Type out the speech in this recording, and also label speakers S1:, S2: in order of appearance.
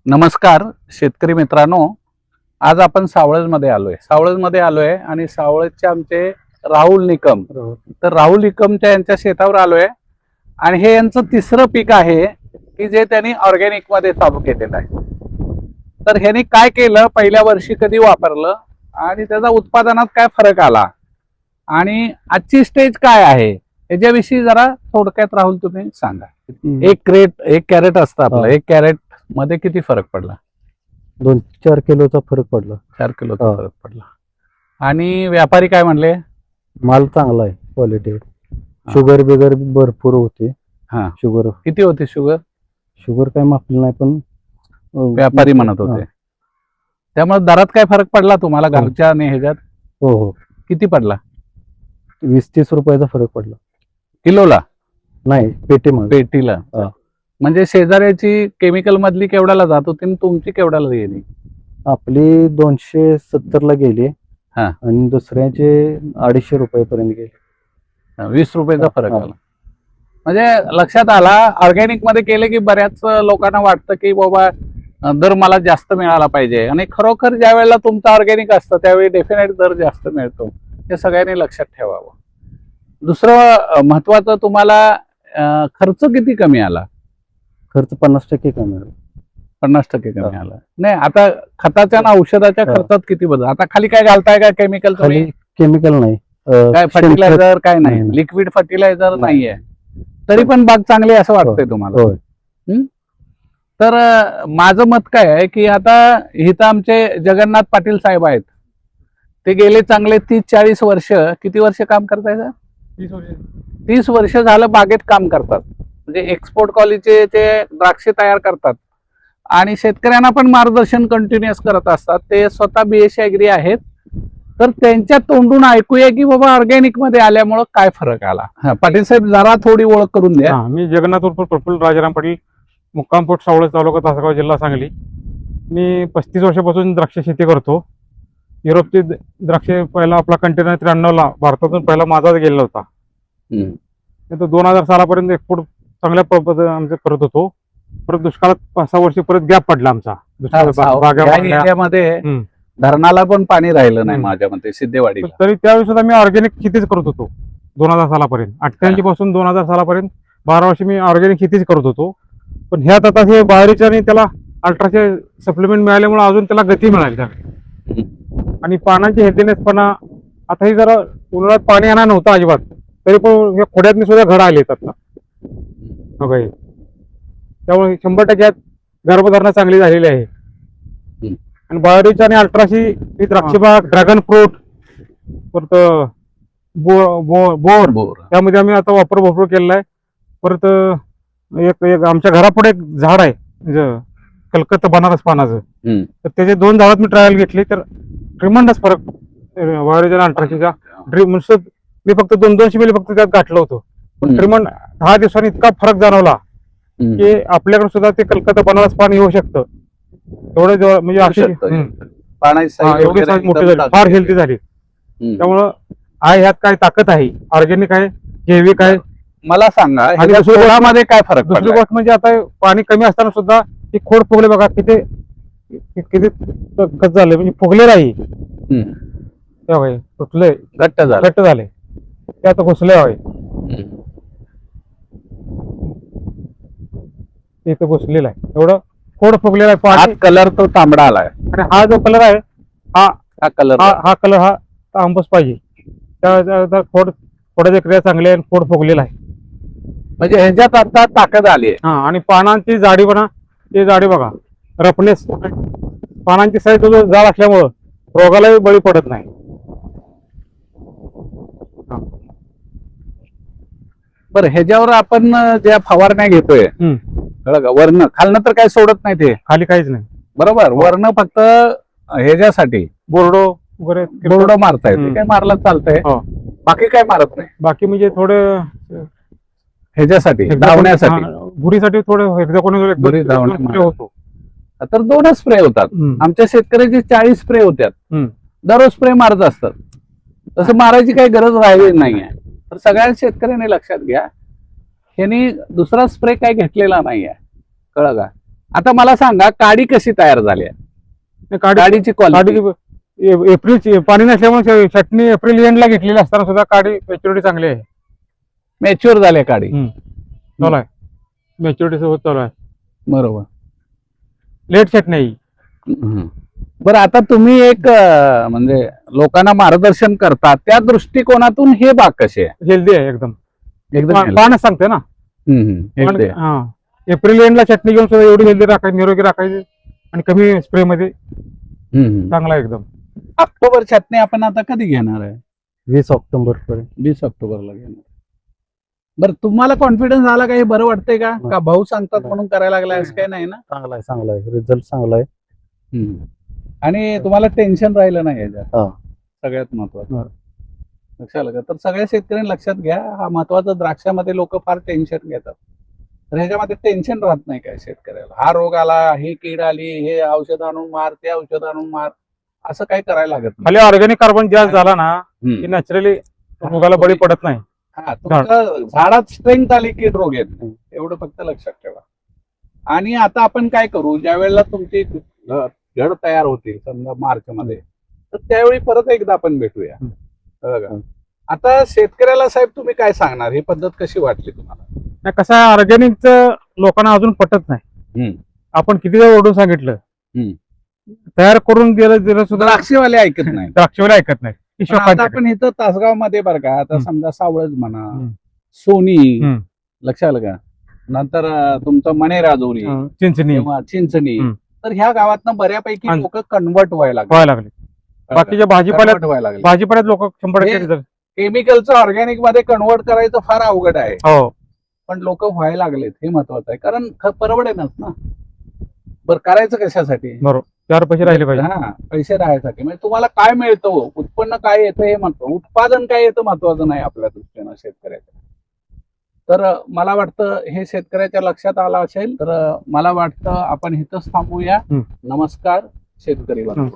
S1: नमस्कार शेतकरी मित्रांनो. आज आपण सावळजमध्ये आलोय आणि सावळजचे आमचे राहुल निकम. तर राहुल निकमच्या यांच्या शेतावर आलोय आणि हे यांचं तिसरं पीक आहे की जे त्यांनी ऑर्गॅनिक मध्ये चालू केलेलं आहे. तर ह्यांनी काय केलं, पहिल्या वर्षी कधी वापरलं आणि त्याचा उत्पादनात काय फरक आला आणि आजची स्टेज काय आहे याच्याविषयी जरा थोडक्यात राहुल तुम्ही सांगा. एक कॅरेट असतं आपलं, एक कॅरेट मध्ये किती फरक पडला?
S2: 2-4 किलोचा फरक पडला.
S1: 4 किलोचा फरक पडला. आणि व्यापारी काय म्हणले?
S2: माल चांगला आहे, क्वालिटी. शुगर बिगर भरपूर होते.
S1: हा,
S2: शुगर
S1: किती होती शुगर?
S2: काय मापली नाही, पण
S1: व्यापारी म्हणत होते. त्यामुळे दरात काय फरक पडला तुम्हाला घरच्या आणि ह्याच्यात?
S2: हो.
S1: किती पडला?
S2: 20-30 रुपयाचा फरक पडला.
S1: किलोला
S2: नाही,
S1: पेटीला. म्हणजे शेजाऱ्याची केमिकल मधली केवढ्याला जात होती आणि तुमची केवढ्याला गेली?
S2: आपली 270 ला गेली
S1: हा.
S2: आणि दुसऱ्याचे 250 रुपयापर्यंत गेले.
S1: 20 रुपयाचा फरक आला. म्हणजे लक्षात आला, ऑर्गॅनिक मध्ये केले की बऱ्याच लोकांना वाटतं की बाबा दर मला जास्त मिळाला पाहिजे, आणि खरोखर ज्या वेळेला तुमचं ऑर्गॅनिक असतं त्यावेळी डेफिनेट दर जास्त मिळतो. हे सगळ्यांनी लक्षात ठेवावं. दुसरं महत्वाचं, तुम्हाला खर्च किती कमी आला?
S2: खर्च 50% कमी आला.
S1: 50% कमी आला. नाही, आता खताच्या आणि औषधाच्या खर्चात किती बदल? आता खाली काय घालताय का केमिकल?
S2: खाली केमिकल नाही,
S1: काय फर्टिलायझर काय नाही?
S2: नाही.
S1: लिक्विड फर्टिलायझर नाहीये, तरी पण बाग चांगली असं वाटतंय तुम्हाला? तर माझं मत काय आहे की आता इथं आमचे जगन्नाथ पाटील साहेब आहेत. ते गेले चांगले 30-40 वर्ष, किती वर्ष काम करताय? 30 वर्ष झालं बागेत काम करतात. म्हणजे एक्सपोर्ट क्वालिटीचे ते द्राक्षे तयार करतात आणि शेतकऱ्यांना पण मार्गदर्शन कंटिन्युअस करत असतात. ते स्वतः BSc ऍग्री आहेत. तर त्यांच्या तोंडून ऐकूया की बाबा ऑर्गॅनिक मध्ये आल्यामुळं काय फरक आला. पाटील साहेब, जरा थोडी ओळख करून द्या.
S3: मी जगन्नाथ उर्फ प्रफुल्ल राजाराम पाटील, मुक्काम पोस्ट सावळज, तालुका तासगाव, जिल्हा सांगली. मी 35 वर्षापासून द्राक्ष शेती करतो. युरोपचे द्राक्षे पहिला आपला कंटेनर 93 ला भारतातून पहिला माझाच गेलेला होता. नंतर 2000 सालापर्यंत एक्सपोर्ट चांगल्या पद्धतीने आमचं करत होतो. परत दुष्काळात 5-6 वर्ष परत गॅप पडला आमचा.
S1: मध्ये धरणाला पण पाणी राहिलं नाही माझ्या मते, सिद्धेवाडीला.
S3: तरी त्यावेळी सुद्धा मी ऑर्गॅनिक शेतीच करत होतो 2000 सालापर्यंत. 88 पासून 2000 सालापर्यंत 12 वर्ष मी ऑर्गॅनिक शेतीच करत होतो. पण ह्यात आता हे बाहेरच्या आणि त्याला अल्ट्राचे सप्लिमेंट मिळाल्यामुळे अजून त्याला गती मिळाली त्यावेळी. आणि पानांची हेल्दीनेसपणा, आता ही जरा उन्हाळ्यात पाणी येणार नव्हतं अजिबात, तरी पण हे खोड्यातनी सुद्धा घड आले आता. त्यामुळे 100% यात गर्भधारणा चांगली झालेली आहे. आणि बायोरिच आणि अल्ट्राशी ही द्राक्षबाग, ड्रॅगन फ्रूट, परत बोर त्यामध्ये आम्ही आता वापर भरपूर केलेला आहे. परत एक आमच्या घरापुढे एक झाड आहे कलकत्ता बनारस पानाचं, तर त्याचे 2 झाडात मी ट्रायल घेतली. तर ट्रिमंडस फरक बायोरिच आणि अल्ट्राशीचा. मी फक्त 200 मिली फक्त त्यात गाठलं होतं, पण ट्रिमंड 10 दिवसांनी इतका फरक जाणवला की आपल्याकडे सुद्धा ते कलकत्ता बनारस पान येऊ शकतं. एवढं म्हणजे मोठी झाली, फार हेल्दी झाली. त्यामुळं ह्यात काय ताकद आहे, ऑर्गॅनिक आहे, जैविक आहे.
S1: मला सांगा,
S3: आणि
S1: मध्ये काय फरक?
S3: दुसरी गोष्ट म्हणजे आता पाणी कमी असताना सुद्धा ही खोड फुगले बघा, किती कसं झालं, म्हणजे फुगले नाही, तुटले,
S1: घट्ट
S3: झाले, ते आता घुसले हवे, इथं घुसलेला आहे, एवढं खोड फुगलेला आहे. पाणी
S1: कलर तो तांबडा आलाय
S3: आणि हा जो कलर आहे
S1: हा
S3: कलर हा तांबूस पाहिजे. त्या खोडाची क्रिया चांगली आहे, खोड फुगलेला आहे.
S1: म्हणजे ह्याच्यात आता ताकद आली आहे.
S3: आणि पानांची जाडी बघा, ते जाडी बघा, रफनेस, पानांची साईज जाड असल्यामुळं रोगालाही बळी पडत नाही.
S1: बरं, ह्याच्यावर आपण ज्या फवारण्या घेतोय वर्ण खालनं तर काही सोडत नाही, ते
S3: खाली काहीच नाही.
S1: बरोबर, वर्ण फक्त ह्याच्यासाठी
S3: बोर्डो वगैरे
S1: बोर्डो मारताय, ते काय मारलं चालतंय, बाकी काय मारत नाही.
S3: बाकी म्हणजे थोडं
S1: ह्याच्यासाठी धावण्यासाठी,
S3: भुरीसाठी थोडं
S1: होतो. तर 2च स्प्रे होतात. आमच्या शेतकऱ्याचे 40 स्प्रे होत्यात, दररोज स्प्रे मारत असतात. तसं मारायची काही गरज राहिली नाहीये. तर सगळ्या शेतकऱ्यांनी लक्षात घ्या, ह्यांनी दुसरा स्प्रे काय घेतलेला नाहीये, कळलं का? आता मला सांगा काडी कशी तयार झाली आहे? काडीची क्वालिटी
S3: एप्रिल पाणी नसल्यामुळे चटणी एप्रिल एंडला घेतलेली असताना सुद्धा काडी मॅच्युरिटी चांगली आहे.
S1: मॅच्युअर झाली आहे काडी.
S3: चालू आहे मॅच्युरिटी सोबत चालू आहे.
S1: बरोबर.
S3: लेट चटणी आहे ही.
S1: बरं आता तुम्ही एक म्हणजे लोकांना मार्गदर्शन करता त्या दृष्टिकोनातून हे बाग कसे आहे?
S3: हेल्दी आहे एकदम.
S1: एकदम
S3: पानच सांगते ना.
S1: healthy आहे.
S3: हा एप्रिल एंडला चटणी घेऊन सुद्धा एवढी हेल्दी राखायची, निरोगी राखायची आणि कमी स्प्रे मध्ये चांगला आहे एकदम.
S1: ऑक्टोबर छाटणी आपण आता कधी घेणार आहे?
S2: 20 ऑक्टोबर पर्यंत.
S1: 20 ऑक्टोबरला घेणार. बरं तुम्हाला कॉन्फिडन्स आला का? हे बरं वाटतंय का भाऊ सांगतात म्हणून करायला लागलाय असं काही नाही ना?
S2: चांगला आहे रिझल्ट चांगला आहे.
S1: आणि तुम्हाला टेन्शन राहिलं नाही याच्यात,
S2: हा.
S1: सगळ्यात महत्वाचं लक्षात आलं का? तर सगळ्या शेतकऱ्यांनी लक्षात घ्या, हा महत्वाचा. द्राक्षामध्ये लोक फार टेन्शन घेतात, तर ह्याच्यामध्ये टेन्शन राहत नाही काय शेतकऱ्याला. हा रोग आला, ही कीड आली, हे औषध आणून मार, ते औषध आणून मार, असं काही करायला लागत नाही.
S3: खाली ऑर्गॅनिक कार्बन जास्त झाला ना की नॅचरली रोगाला बळी पडत नाही.
S1: हा, तुमच्या झाडात स्ट्रेंथ आली की रोग येत नाही, एवढं फक्त लक्षात ठेवा. आणि आता आपण काय करू, ज्या वेळेला तुमची घड तयार होतील समजा मार्च मध्ये, तर त्यावेळी परत एकदा आपण भेटूया. बघा आता शेतकऱ्याला साहेब तुम्ही काय सांगणार? ही पद्धत कशी वाटली तुम्हाला?
S3: नाही, कसं आहे ऑर्गॅनिकचं लोकांना अजून पटत नाही. आपण किती वेळ ओढून सांगितलं, तयार करून दिलं सुद्धा
S1: द्राक्षेवाले ऐकत नाही.
S3: द्राक्षेवाले ऐकत नाही.
S1: पण आता आपण इथं तासगाव मध्ये बरं का, आता समजा सावळज म्हणा, सोनी, लक्षात आलं का, नंतर तुमचं मणेराजोरी,
S3: चिंचणी,
S1: चिंचणी, तर ह्या गावातनं बऱ्यापैकी लोक कन्वर्ट व्हायला
S3: लागले. बाकीच्या भाजीपाल्यात लोक 100%
S1: केमिकलचं ऑर्गॅनिक मध्ये कन्वर्ट करायचं फार अवघड आहे.
S3: हो,
S1: पण लोक व्हायला लागलेत, हे महत्वाचं आहे. कारण परवडेनच ना. बरं करायचं कशासाठी?
S3: बरोबर, 4 पैसे राहिले पाहिजे.
S1: हा, पैसे राहायसाठी. म्हणजे तुम्हाला काय मिळतं, उत्पन्न काय येतं हे महत्व, उत्पादन काय येतं महत्वाचं नाही आपल्या दृष्टीनं शेतकऱ्याच्या. तर मला वाटतं हे शेतकऱ्याच्या लक्षात आलं असेल. तर मला वाटतं आपण इथंच थांबूया. नमस्कार शेतकरी बांधव.